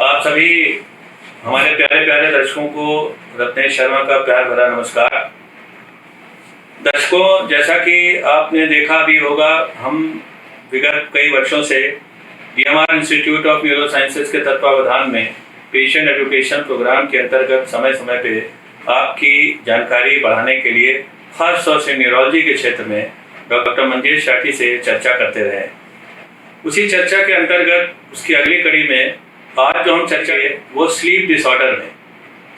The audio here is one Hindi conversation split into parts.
आप सभी हमारे प्यारे प्यारे दर्शकों को रत्नेश शर्मा का प्यार भरा नमस्कार। दर्शकों, जैसा कि आपने देखा भी होगा, हम विगत कई वर्षों से DMR institute of neuro sciences के तत्वावधान में पेशेंट एजुकेशन प्रोग्राम के अंतर्गत समय समय पे आपकी जानकारी बढ़ाने के लिए खास तौर से न्यूरोलॉजी के क्षेत्र में डॉक्टर मंजेश राठी से चर्चा करते रहे। उसी चर्चा के अंतर्गत उसकी अगली कड़ी में आज जो हम चर्चा है वो स्लीप डिसऑर्डर में।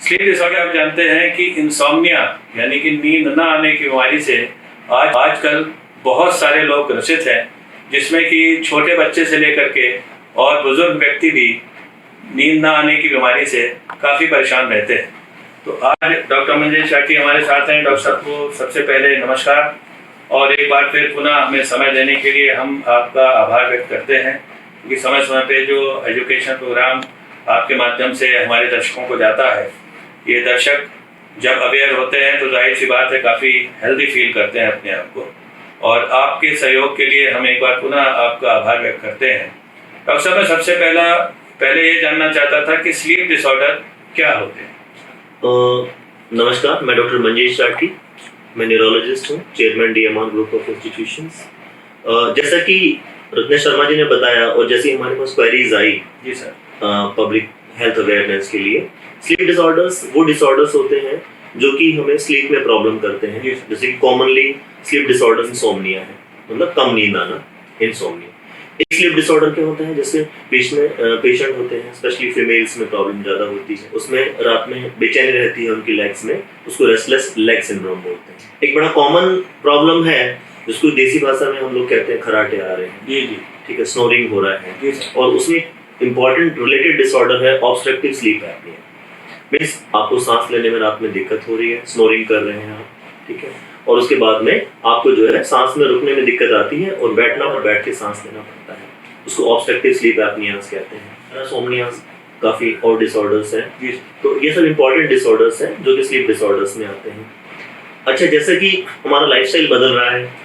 स्लीप डिसऑर्डर आप जानते हैं कि इंसोम्निया यानी कि नींद न आने की बीमारी से आजकल बहुत सारे लोग ग्रसित हैं, जिसमें कि छोटे बच्चे से लेकर के और बुजुर्ग व्यक्ति भी नींद न आने की बीमारी से काफ़ी परेशान रहते हैं। तो आज डॉक्टर मंजेश राठी हमारे साथ हैं। डॉक्टर साहब को सबसे पहले नमस्कार, और एक बार फिर पुनः हमें समय देने के लिए हम आपका आभार व्यक्त करते हैं, क्योंकि समय समय पे जो एजुकेशन प्रोग्राम आपके माध्यम से हमारे दर्शकों को जाता है, ये दर्शक जब अवेयर होते हैं तो जाहिर सी बात है काफ़ी हेल्दी फील करते हैं अपने आप को, और आपके सहयोग के लिए हम एक बार पुनः आपका आभार व्यक्त करते हैं। डॉक्टर साहब, मैं सबसे पहले ये जानना चाहता था कि स्लीप डिसऑर्डर क्या होते हैं। नमस्कार, मैं डॉक्टर मंजेश राठी, मैं न्यूरोलॉजिस्ट हूँ, chairman DMR group of institutions. जैसा कि रत्नेश शर्मा जी ने बताया और जैसे हमारे पास क्वेरीज आई जी सर पब्लिक हेल्थ अवेयरनेस के लिए, स्लीप डिसऑर्डर्स वो डिसऑर्डर्स होते हैं जो कि हमें स्लीप में प्रॉब्लम करते हैं। जैसे कि कॉमनली स्लीप डिसऑर्डर्स इंसोम्निया है, मतलब कम नींद आना, इंसोम्निया। एक स्लीप डिसऑर्डर क्या होता है, जैसे पेशेंट होते हैं, स्पेशली फीमेल्स में प्रॉब्लम ज़्यादा होती है, उसमें रात में बेचैनी रहती है उनकी लेग्स में, उसको रेस्टलेस लेग सिंड्रोम बोलते हैं। एक बड़ा कॉमन प्रॉब्लम है जिसको देसी भाषा में हम लोग कहते हैं खराटे आ रहे हैं, जी, ठीक है, स्नोरिंग हो रहा है, और उसमें इंपॉर्टेंट रिलेटेड डिसऑर्डर है ऑब्स्ट्रक्टिव स्लीप एपनिया। मीन्स आपको सांस लेने में रात में दिक्कत हो रही है, स्नोरिंग कर रहे हैं आप, ठीक है, और उसके बाद में आपको जो है सांस में रुकने में दिक्कत आती है और बैठ के सांस लेना पड़ता है, उसको ऑब्स्ट्रक्टिव स्लीप एपनियास कहते हैं। पैरासोम्नियास काफ़ी और डिसऑर्डर्स हैं, तो ये सब इंपॉर्टेंट डिसऑर्डर्स हैं जो कि स्लीप डिसऑर्डर्स में आते हैं। अच्छा, जैसे कि हमारा लाइफस्टाइल बदल रहा है,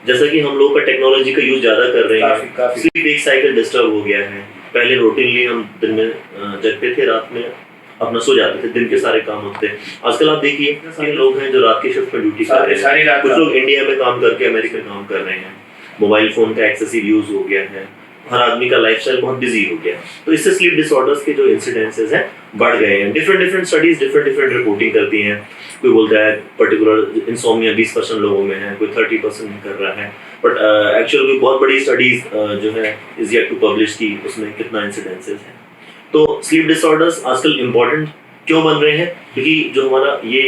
जैसा कि हम लोग का टेक्नोलॉजी का यूज ज़्यादा कर रहे हैं, स्लीप एक साइकिल डिस्टर्ब हो गया है। पहले रूटीनली हम दिन में जगते थे, रात में अपना सो जाते थे, दिन के सारे काम होते थे। आजकल आप देखिए कितने लोग हैं जो रात की शिफ्ट में ड्यूटी कर रहे हैं, कुछ लोग इंडिया में काम करके अमेरिका काम कर रहे हैं, मोबाइल फोन का एक्सेसिव यूज हो गया है, हर आदमी का लाइफस्टाइल बहुत बिजी हो गया है, तो इससे स्लीप डिसऑर्डर्स के जो इंसिडेंसेस हैं बढ़ गए हैं। डिफरेंट स्टडीज डिफरेंट रिपोर्टिंग करती हैं। कोई बोलता है पर्टिकुलर इंसोम्निया 20% लोगों में है, कोई 30% कर रहा है, बट एक्चुअली बहुत बड़ी स्टडीज जो है इज येट टू पब्लिश की उसमें कितना इंसिडेंसेस है। तो स्लीप डिसऑर्डर्स आजकल इम्पोर्टेंट क्यों बन रहे हैं, क्योंकि जो हमारा ये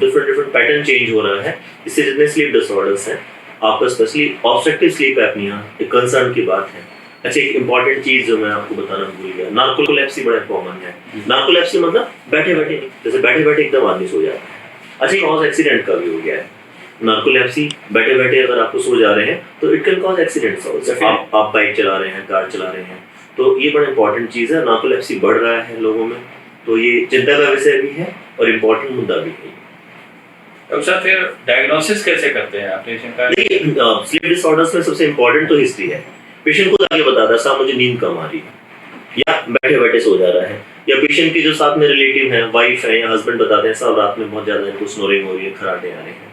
डिफरेंट पैटर्न चेंज हो रहा है, इससे जितने स्लीप डिसऑर्डर्स हैं आपका स्पेशली ऑब्स्ट्रक्टिव स्लीप एपनिया एक कंसर्न की बात है। अच्छा, एक इम्पॉर्टेंट चीज जो मैं आपको बताना भूल गया, नार्कोलेप्सी बड़ा कॉमन है। नार्कोलेप्सी मतलब बैठे बैठे एकदम आदमी सो जाता है। अच्छा, कॉज एक्सीडेंट का भी हो गया है। नार्कोलेप्सी बैठे बैठे अगर आपको सो जा रहे हैं तो it can cause accidents also. आप बाइक चला रहे हैं, कार चला रहे हैं, तो ये बड़ा इंपॉर्टेंट चीज़ है। नार्कोलेप्सी बढ़ रहा है लोगों में, तो ये चिंता का विषय भी है और इम्पोर्टेंट मुद्दा भी है। अब सर फिर डायग्नोसिस कैसे करते हैं आप पेशेंट का? देखिए, स्लीप डिसऑर्डर्स में सबसे इम्पोर्टेंट तो हिस्ट्री है। पेशेंट खुद आगे बताता है, साहब मुझे नींद कम आ रही है, या बैठे बैठे सो जा रहा है, या पेशेंट के जो साथ में रिलेटिव हैं, वाइफ है या हस्बैंड बताते हैं साहब रात में बहुत ज़्यादा इनको स्नोरिंग हो रही है, खराटे आ रहे हैं,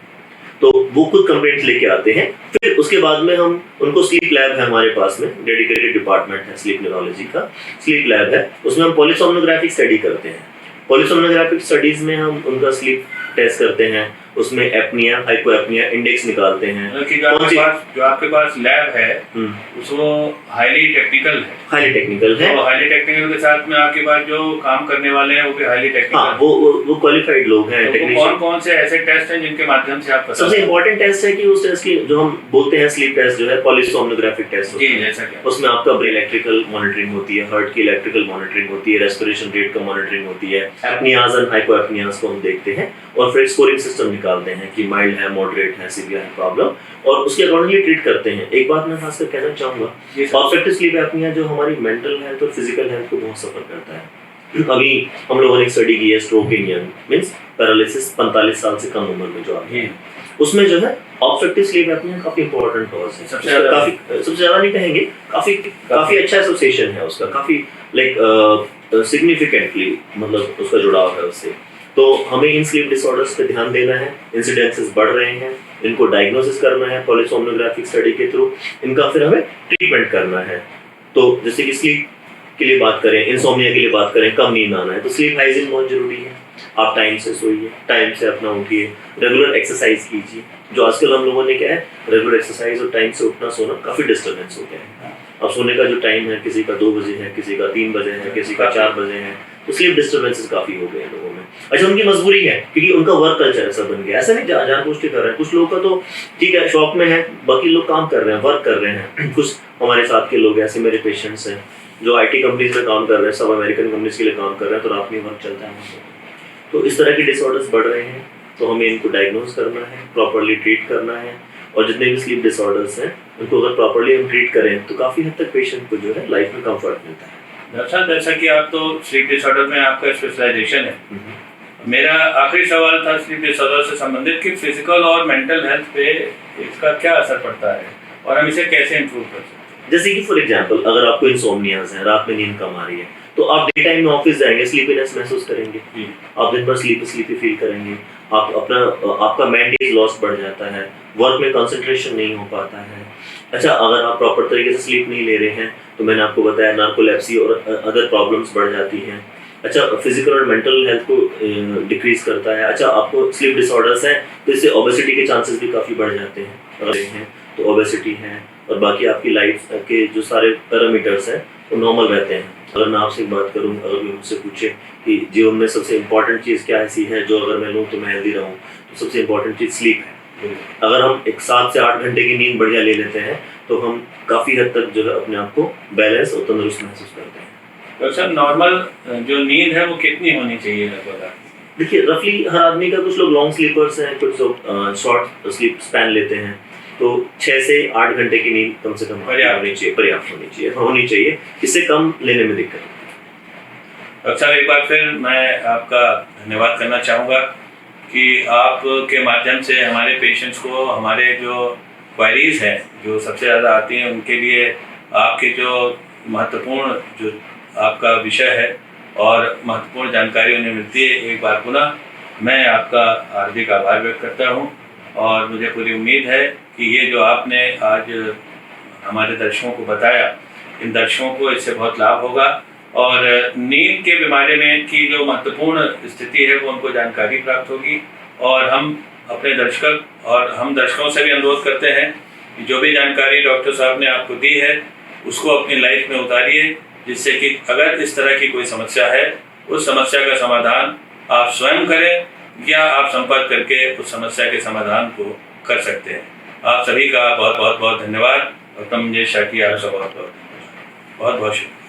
तो वो खुद कंप्लेंट लेके आते हैं। फिर उसके बाद में हम उनको स्लीप लैब है हमारे पास में, डेडिकेटेड डिपार्टमेंट है स्लीप न्यूरोलॉजी का, स्लीप लैब है, उसमें हम पॉलीसोम्नोग्राफिक स्टडी करते हैं। पॉलीसोम्नोग्राफिक स्टडीज में हम उनका स्लीप टेस्ट करते हैं, उसमें एपनिया, हाइपोएपनिया इंडेक्स निकालते हैं। जो आपके पास लैब है उसको हाईली टेक्निकल है। हाईली टेक्निकल है, तो हाईली टेक्निकल के साथ में आपके पास जो काम करने वाले हैं वो भी हाईली टेक्निकल। हाँ, वो क्वालिफाइड लोग हैं। तो कौन से ऐसे टेस्ट हैं जिनके माध्यम से आप सबसे इम्पोर्टेंट टेस्ट है कि उस टेस्ट की जो हम बोलते हैं स्लीप टेस्ट जो है पॉलीसोम्नोग्राफिक टेस्ट होता है। जैसा क्या उसमें आपका इलेक्ट्रिकल मॉनिटरिंग होती है, हार्ट की इलेक्ट्रिकल मॉनिटरिंग होती है, रेस्पिरेशन रेट का मॉनिटरिंग होती है, एपनियाज एंड हाइपोएपनियाज को हम देखते हैं और फिर स्कोरिंग सिस्टम निकालते हैं कि माइल्ड है, मॉडरेट है, सीवियर है प्रॉब्लम, और उसके अकॉर्डिंगली ट्रीट करते हैं। एक बात मैं खासकर कहना चाहूँगा, ऑब्स्ट्रक्टिव स्लीप एपनिया जो हमारी मेंटल हेल्थ और फिजिकल हेल्थ को बहुत सफर करता है। अभी हम लोगों ने एक स्टडी की है stroke in young, means paralysis 45 साल से कम उम्र में जो आती है, उसमें जो है ऑब्स्ट्रक्टिव स्लीप एपनिया काफी इंपॉर्टेंट कॉज है। सबसे ज्यादा नहीं कहेंगे, काफी अच्छा एसोसिएशन है उसका, काफी लाइक सिग्निफिकेंटली मतलब उसका जुड़ाव है उससे। तो हमें इन स्लीप डिसऑर्डर्स पे ध्यान देना है, इंसिडेंसेस बढ़ रहे हैं, इनको डायग्नोसिस करना है पॉलीसोमनोग्राफिक स्टडी के थ्रू, इनका फिर हमें ट्रीटमेंट करना है। तो जैसे कि स्लीप के लिए बात करें, इंसोम्निया के लिए बात करें, कम नींद आना है, तो स्लीप हाइजीन बहुत जरूरी है। आप टाइम से सोइए, टाइम से अपना उठिए, रेगुलर एक्सरसाइज कीजिए। जो आजकल हम लोगों ने क्या है, रेगुलर एक्सरसाइज और टाइम से उठना सोना काफ़ी डिस्टर्बेंस हो गया है। अब सोने का जो टाइम है, किसी का 2 बजे है, किसी का 3 बजे है, किसी का 4 बजे है, तो स्लीप डिस्टर्बेंसेस काफ़ी हो गए हैं लोगों में। अच्छा, उनकी मजबूरी है क्योंकि उनका वर्क कल्चर ऐसा बन गया, ऐसा नहीं जानबूझ के कर रहे हैं। कुछ लोगों का तो ठीक है, शौक में है, बाकी लोग काम कर रहे हैं, वर्क कर रहे हैं। कुछ हमारे साथ के लोग ऐसे मेरे पेशेंट्स हैं जो IT कंपनीज में काम कर रहे हैं, सब अमेरिकन कंपनीज के लिए काम कर रहे हैं, तो रात में वर्क चलता है। तो इस तरह के डिसऑर्डर्स बढ़ रहे हैं, तो हमें इनको डायग्नोज करना है, प्रॉपर्ली ट्रीट करना है, और जितने भी स्लीप डिसऑर्डर्स हैं उनको अगर प्रॉपर्ली हम ट्रीट करें तो काफ़ी हद तक पेशेंट को जो है लाइफ में कंफर्ट मिलता है। अच्छा, जैसा कि आप तो स्लीप डिसऑर्डर में आपका स्पेशलाइजेशन है, मेरा आखिरी सवाल था स्लीप डिसऑर्डर से संबंधित कि फिजिकल और मेंटल हेल्थ पे इसका क्या असर पड़ता है और हम इसे कैसे इम्प्रूव कर सकते हैं? जैसे कि फॉर एग्जांपल, अगर आपको इंसोम्नियाज है, रात में नींद कम आ रही है, तो आप डे टाइम में ऑफिस जाएंगे, स्लीपीनेस महसूस करेंगे, आप दिन भर स्लीपी फील करेंगे, आप आपका मैंडेज लॉस बढ़ जाता है, वर्क में कंसंट्रेशन नहीं हो पाता है। अच्छा, अगर आप प्रॉपर तरीके से स्लीप नहीं ले रहे हैं तो मैंने आपको बताया नार्कोलेप्सी और अदर प्रॉब्लम्स बढ़ जाती हैं। अच्छा, फिजिकल और मेंटल हेल्थ को डिक्रीज करता है। अच्छा, आपको स्लीप डिसऑर्डर्स हैं तो इससे ओबेसिटी के चांसेस भी काफ़ी बढ़ जाते हैं। अगर हैं तो ओबेसिटी है और बाकी आपकी लाइफ के जो सारे पैरामीटर्स हैं वो नॉर्मल रहते हैं। अगर मैं आपसे बात करूं, अगर मैं मुझसे पूछे कि जीवन में सबसे इम्पॉर्टेंट चीज़ क्या ऐसी है जो अगर मैं लूँ तो मैं हेल्दी रहूँ, तो सबसे इम्पॉर्टेंट चीज़ स्लीप है। अगर हम एक 7 से 8 घंटे की नींद बढ़िया ले लेते हैं तो हम काफ़ी हद तक जो है अपने आप को बैलेंस और तंदुरुस्त महसूस करते हैं। तो सर, नॉर्मल जो नींद है वो कितनी होनी चाहिए लगभग? देखिए, रफली हर आदमी का, कुछ लोग लॉन्ग स्लीपर्स हैं, कुछ लोग शॉर्ट स्लीप स्पैन लेते हैं, तो 6 से 8 घंटे की नींद कम से कम पर्याप्त होनी चाहिए। इससे कम लेने में दिक्कत नहीं। अच्छा, एक बार फिर मैं आपका धन्यवाद करना चाहूँगा कि आपके माध्यम से हमारे पेशेंट्स को हमारे जो क्वायरीज हैं जो सबसे ज़्यादा आती हैं उनके लिए आपके जो महत्वपूर्ण जो आपका विषय है और महत्वपूर्ण जानकारी उन्हें मिलती है। एक बार पुनः मैं आपका हार्दिक आभार व्यक्त करता हूँ और मुझे पूरी उम्मीद है कि ये जो आपने आज हमारे दर्शकों को बताया, इन दर्शकों को इससे बहुत लाभ होगा और नींद के बीमारी में की जो महत्वपूर्ण स्थिति है वो उनको जानकारी प्राप्त होगी। और हम अपने दर्शकों से भी अनुरोध करते हैं कि जो भी जानकारी डॉक्टर साहब ने आपको दी है उसको अपनी लाइफ में उतारिए, जिससे कि अगर इस तरह की कोई समस्या है उस समस्या का समाधान आप स्वयं करें या आप संपर्क करके उस समस्या के समाधान को कर सकते हैं। आप सभी का बहुत बहुत धन्यवाद और तमंजेश शाह की आपका बहुत बहुत शुक्रिया।